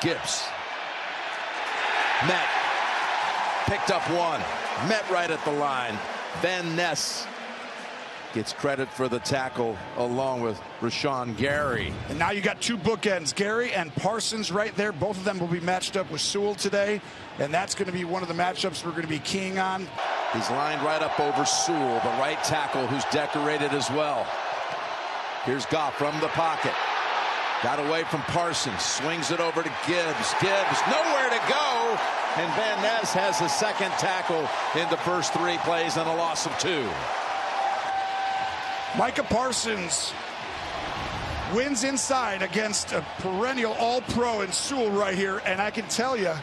Gibbs. Met. Picked up one. Met right at the line. Van Ness gets credit for the tackle along with Rashawn Gary. And now you got two bookends, Gary and Parsons right there. Both of them will be matched up with Sewell today, and that's going to be one of the matchups we're going to be keying on. He's lined right up over Sewell, the right tackle, who's decorated as well. Here's Goff from the pocket. Got away from Parsons, swings it over to Gibbs. Gibbs nowhere to go, and Van Ness has the second tackle in the first 3 plays and a loss of 2. Micah Parsons wins inside against a perennial all-pro in Sewell right here, and I can tell you,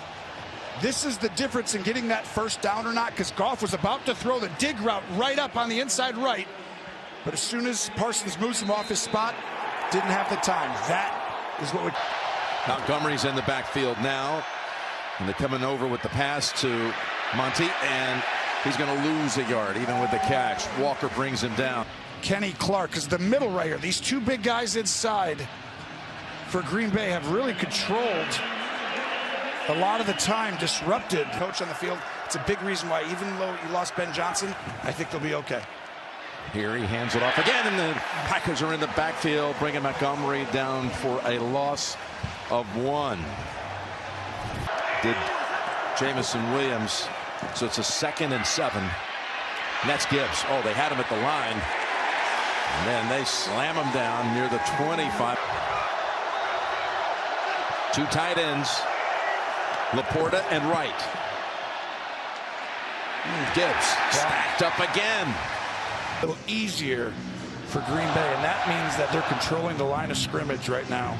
this is the difference in getting that first down or not, because Goff was about to throw the dig route right up on the inside right, but as soon as Parsons moves him off his spot, didn't have the time. That is what would... Montgomery's in the backfield now, and they're coming over with the pass to Monty, and he's going to lose a yard even with the catch. Walker brings him down. Kenny Clark is the middle right here. These two big guys inside for Green Bay have really controlled a lot of the time, disrupted coach on the field. It's a big reason why, even though you lost Ben Johnson, I think they'll be okay. Here he hands it off again, and the Packers are in the backfield, bringing Montgomery down for a loss of 1. Did Jamison Williams, so it's a 2nd and 7. And that's Gibbs. Oh, they had him at the line. And then they slam him down near the 25. 2 tight ends, Laporta and Wright. Gibbs stacked up again. A little easier for Green Bay, and that means that they're controlling the line of scrimmage right now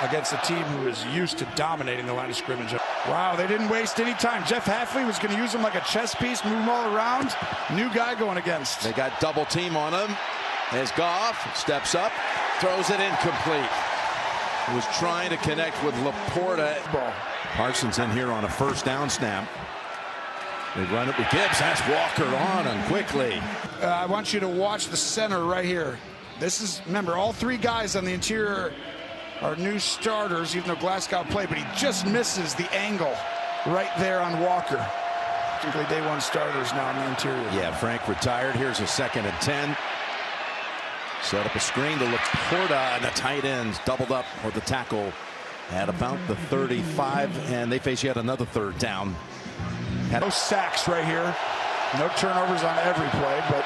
against a team who is used to dominating the line of scrimmage. Wow, they didn't waste any time. Jeff Hafley was going to use him like a chess piece, move him all around. New guy going against. They got double team on him as Goff steps up, throws it incomplete. He was trying to connect with Laporta. Parsons in here on a first down snap. They run it with Gibbs. That's Walker on him quickly. I want you to watch the center right here. This is, remember, all 3 guys on the interior are new starters, even though Glasgow played, but he just misses the angle right there on Walker. Particularly day 1 starters now on the interior. Yeah, Frank retired. Here's a 2nd and 10. Set up a screen to Laporta, and the tight ends doubled up for the tackle at about the 35, and they face yet another 3rd down. No sacks right here. No turnovers on every play, but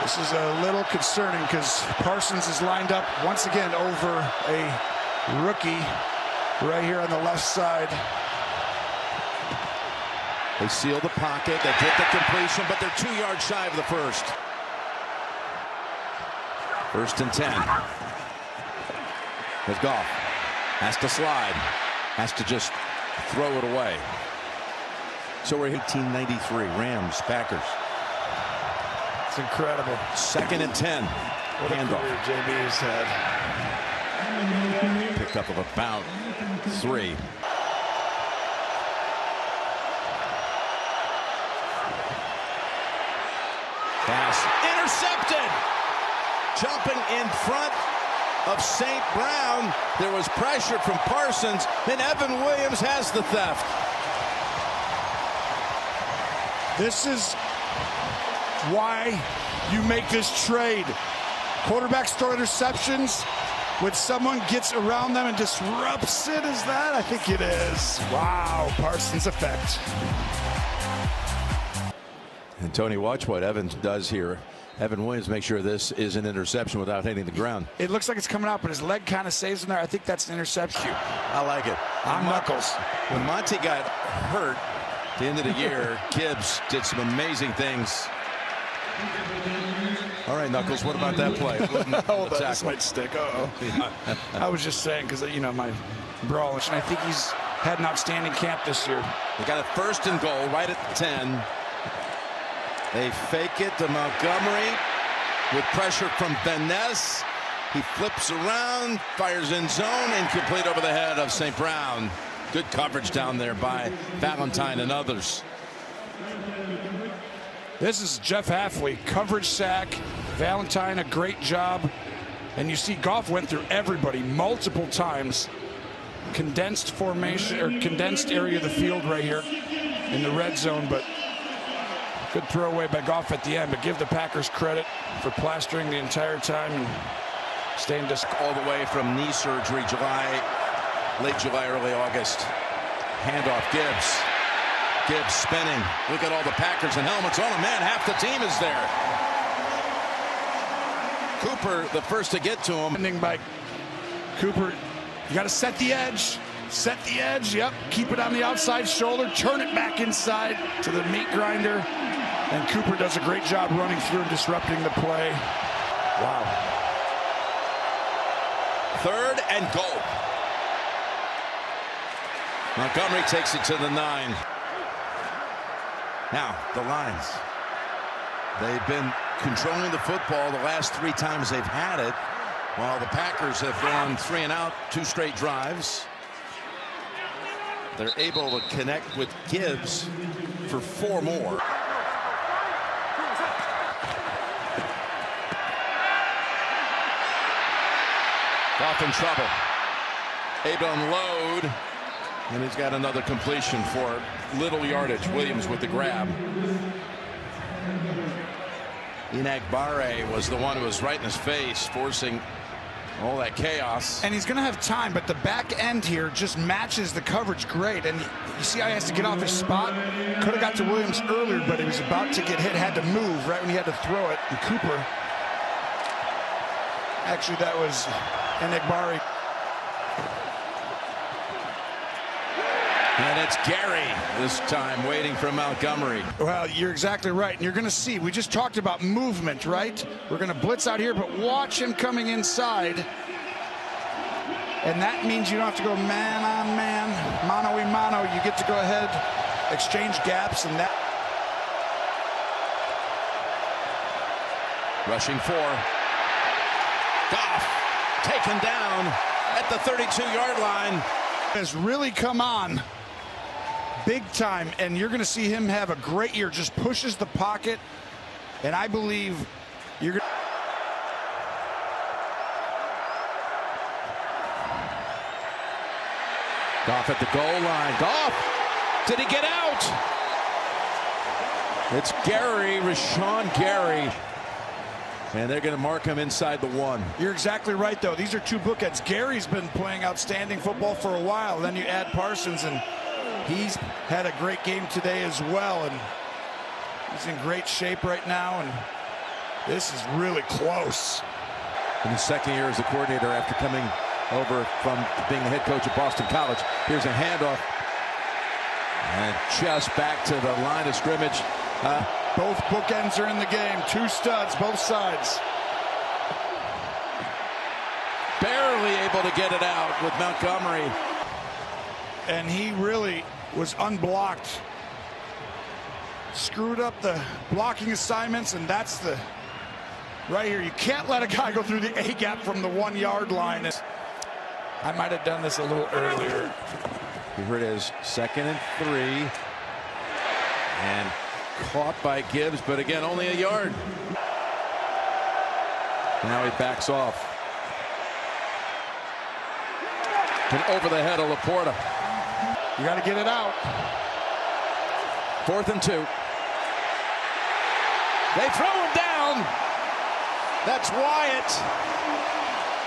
this is a little concerning because Parsons is lined up once again over a rookie right here on the left side. They seal the pocket. They get the completion, but they're 2 yards shy of the first. 1st and 10. There's Goff. Has to slide. Has to just throw it away. So we're 1893. Rams, Packers. It's incredible. 2nd and 10. What a handoff. career JB's had. Pick up of about 3. Pass intercepted. Jumping in front of St. Brown. There was pressure from Parsons, and Evan Williams has the theft. This is why you make this trade. Quarterbacks throw interceptions. When someone gets around them and disrupts it, is that? I think it is. Wow, Parsons effect. And Tony, watch what Evans does here. Evan Williams makes sure this is an interception without hitting the ground. It looks like it's coming out, but his leg kind of saves him there. I think that's an interception. I like it. On Knuckles. When Monty got hurt at the end of the year, Gibbs did some amazing things. All right, Knuckles, what about that play? Oh, this might stick. Uh-oh. Yeah. I was just saying because, you know, my brawl. And I think he's had an outstanding camp this year. They got a 1st and goal right at the 10. They fake it to Montgomery with pressure from Van Ness. He flips around, fires in zone, incomplete over the head of St. Brown. Good coverage down there by Valentine and others. This is Jeff Hafley, coverage sack. Valentine, a great job And you see Goff went through everybody multiple times. Condensed formation, or condensed area of the field right here in the red zone, but good throwaway by Goff at the end. But give the Packers credit for plastering the entire time and staying just all the way from knee surgery, late July, early August. Handoff, Gibbs spinning. Look at all the Packers and helmets on him. Man, half the team is there. Cooper, the first to get to him. Ending by Cooper. You got to set the edge. Set the edge. Yep. Keep it on the outside shoulder. Turn it back inside to the meat grinder. And Cooper does a great job running through and disrupting the play. Wow. 3rd and goal. Montgomery takes it to the 9. Now, the Lions. They've been controlling the football the last 3 times they've had it, while the Packers have gone 3 and out, 2 straight drives. They're able to connect with Gibbs for 4 more. Goff in trouble. Able to unload. And he's got another completion for little yardage. Williams with the grab. Inagbare was the one who was right in his face, forcing all that chaos. And he's going to have time, but the back end here just matches the coverage great. And you see how he has to get off his spot? Could have got to Williams earlier, but he was about to get hit, had to move right when he had to throw it. And Cooper, actually that was Inagbare. And it's Gary this time waiting for Montgomery. Well, you're exactly right. And you're going to see, we just talked about movement, right? We're going to blitz out here, but watch him coming inside. And that means you don't have to go man on man, mano a mano. You get to go ahead, exchange gaps, and that. Rushing 4. Goff taken down at the 32-yard line. Has really come on big time, and you're going to see him have a great year. Just pushes the pocket, and I believe you're going to. Goff at the goal line. Goff, did he get out? It's Gary, Rashawn Gary. And they're going to mark him inside the 1. You're exactly right, though. These are 2 bookends. Gary's been playing outstanding football for a while. Then you add Parsons, and he's had a great game today as well. And he's in great shape right now, and this is really close. In his 2nd year as a coordinator after coming over from being the head coach at Boston College. Here's a handoff. And just back to the line of scrimmage. Both bookends are in the game. 2 studs, both sides. Barely able to get it out with Montgomery. And he really was unblocked. Screwed up the blocking assignments, and that's the right here. You can't let a guy go through the A-gap from the 1-yard line. I might have done this a little earlier. Here it is, 2nd and 3. And caught by Gibbs, but again, only a yard. Now he backs off. And over the head of Laporta. You got to get it out. 4th and 2. They throw him down. That's Wyatt.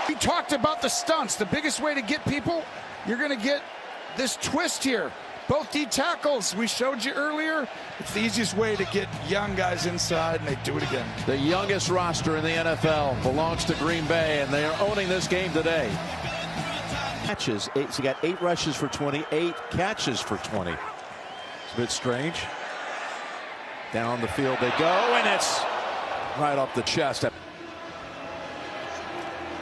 We talked about the stunts. The biggest way to get people, you're going to get this twist here. Both D tackles we showed you earlier. It's the easiest way to get young guys inside, and they do it again. The youngest roster in the NFL belongs to Green Bay, and they are owning this game today. Catches. So you got 8 rushes for 20, 8 catches for 20. It's a bit strange. Down the field they go, and it's right off the chest.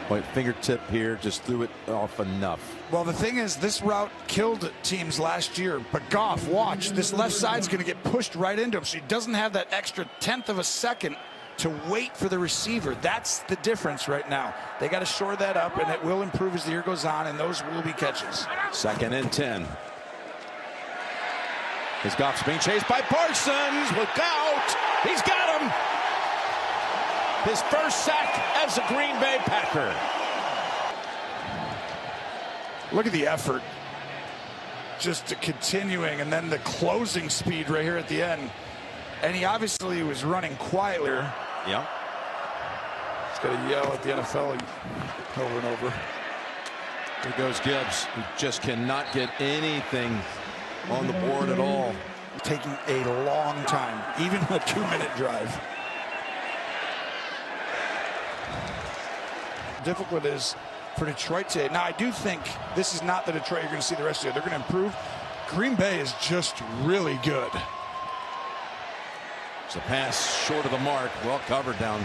Point fingertip here, just threw it off enough. Well, the thing is, this route killed teams last year. But Goff, watch, this left side's going to get pushed right into him, so he doesn't have that extra 1/10 of a second to wait for the receiver. That's the difference right now. They got to shore that up, and it will improve as the year goes on, and those will be catches. 2nd and 10. As Goff's being chased by Parsons. Look out! He's got him! his first sack as a Green Bay Packer. Look at the effort. Just continuing, and then the closing speed right here at the end. And he obviously was running quietly. Yeah. He's got to yell at the NFL over and over. Here goes Gibbs, who just cannot get anything on the board at all. Taking a long time, even a 2-minute drive. Difficult it is for Detroit today. Now, I do think this is not the Detroit you're going to see the rest of the year. They're going to improve. Green Bay is just really good. It's a pass short of the mark, well covered down